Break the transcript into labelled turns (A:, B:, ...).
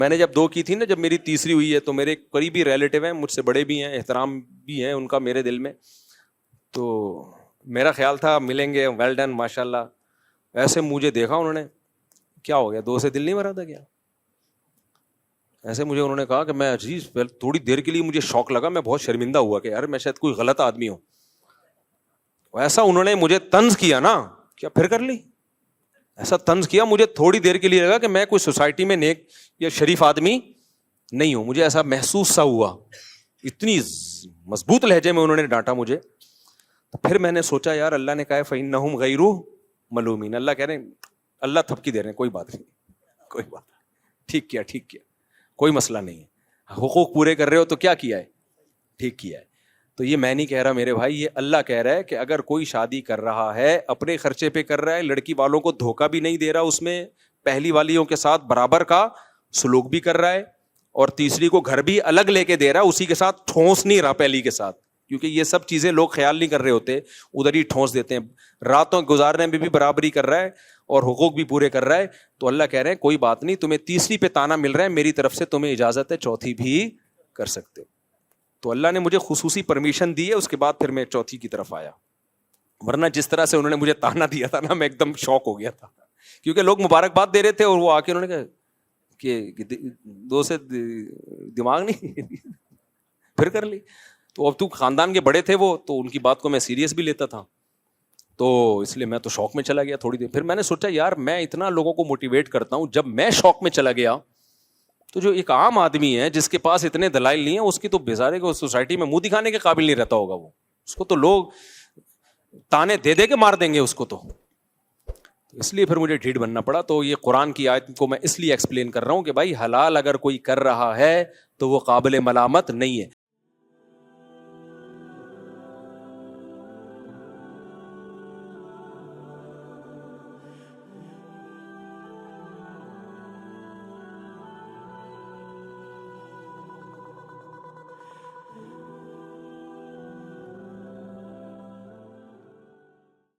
A: میں نے جب 2 کی تھی نا، جب میری تیسری ہوئی ہے، تو میرے قریبی ریلیٹیو ہیں، مجھ سے بڑے بھی ہیں، احترام بھی ہے ان کا میرے دل میں، تو میرا خیال تھا ملیں گے، ویل ڈن ماشاء اللہ. ایسے مجھے دیکھا انہوں نے، کیا ہو گیا 2 سے دل نہیں بھرا تھا کیا؟ ایسے مجھے انہوں نے کہا کہ میں عزیز تھوڑی دیر کے لیے مجھے شوق لگا، میں بہت شرمندہ ہوا کہ یار میں شاید کوئی غلط آدمی ہوں. ایسا انہوں نے مجھے طنز کیا نا، کیا پھر کر لی، ایسا طنز کیا، مجھے تھوڑی دیر کے لیے لگا کہ میں کوئی سوسائٹی میں نیک یا شریف آدمی نہیں ہوں. مجھے ایسا محسوس سا ہوا، اتنی مضبوط لہجے میں انہوں نے ڈانٹا مجھے. تو پھر میں نے سوچا یار اللہ نے کہا ہے فَإِنَّهُمْ غَيْرُ مَلُومِينَ، اللہ کہہ رہے ہیں اللہ تھپکی دے رہے ہیں، کوئی بات نہیں، کوئی بات نہیں، ٹھیک کیا، کوئی مسئلہ نہیں ہے، حقوق پورے کر رہے ہو تو کیا کیا ہے، ٹھیک کیا ہے. تو یہ میں نہیں کہہ رہا میرے بھائی، یہ اللہ کہہ رہا ہے کہ اگر کوئی شادی کر رہا ہے اپنے خرچے پہ کر رہا ہے، لڑکی والوں کو دھوکہ بھی نہیں دے رہا، اس میں پہلی والیوں کے ساتھ برابر کا سلوک بھی کر رہا ہے، اور تیسری کو گھر بھی الگ لے کے دے رہا ہے، اسی کے ساتھ ٹھونس نہیں رہا پہلی کے ساتھ، کیونکہ یہ سب چیزیں لوگ خیال نہیں کر رہے ہوتے، ادھر ہی ٹھونس دیتے ہیں. راتوں گزارنے میں بھی برابری کر رہا ہے اور حقوق بھی پورے کر رہا ہے. تو اللہ کہہ رہے ہیں کوئی بات نہیں، تمہیں تیسری پہ تانا مل رہا ہے، میری طرف سے تمہیں اجازت ہے چوتھی بھی کر سکتے ہو. تو اللہ نے مجھے خصوصی پرمیشن دی ہے، اس کے بعد پھر میں چوتھی کی طرف آیا. ورنہ جس طرح سے انہوں نے مجھے تانا دیا تھا نا، میں ایک دم شوق ہو گیا تھا، کیونکہ لوگ مبارکباد دے رہے تھے اور وہ آ کے انہوں نے کہا کہ 2 سے دماغ نہیں پھر کر لی. تو اب تو خاندان کے بڑے تھے وہ، تو ان کی بات کو میں سیریس بھی لیتا تھا، تو اس لیے میں تو شوق میں چلا گیا تھوڑی دیر. پھر میں نے سوچا یار میں اتنا لوگوں کو موٹیویٹ کرتا ہوں، جب میں شوق میں چلا گیا تو جو ایک عام آدمی ہے جس کے پاس اتنے دلائل نہیں ہیں، اس کی تو بیزارے کو سوسائٹی میں منہ دکھانے کے قابل نہیں رہتا ہوگا، وہ اس کو تو لوگ تانے دے دے کے مار دیں گے اس کو. تو اس لیے پھر مجھے ڈھیٹ بننا پڑا. تو یہ قرآن کی آیت کو میں اس لیے ایکسپلین کر رہا ہوں کہ بھائی حلال اگر کوئی کر رہا ہے تو وہ قابل ملامت نہیں ہے.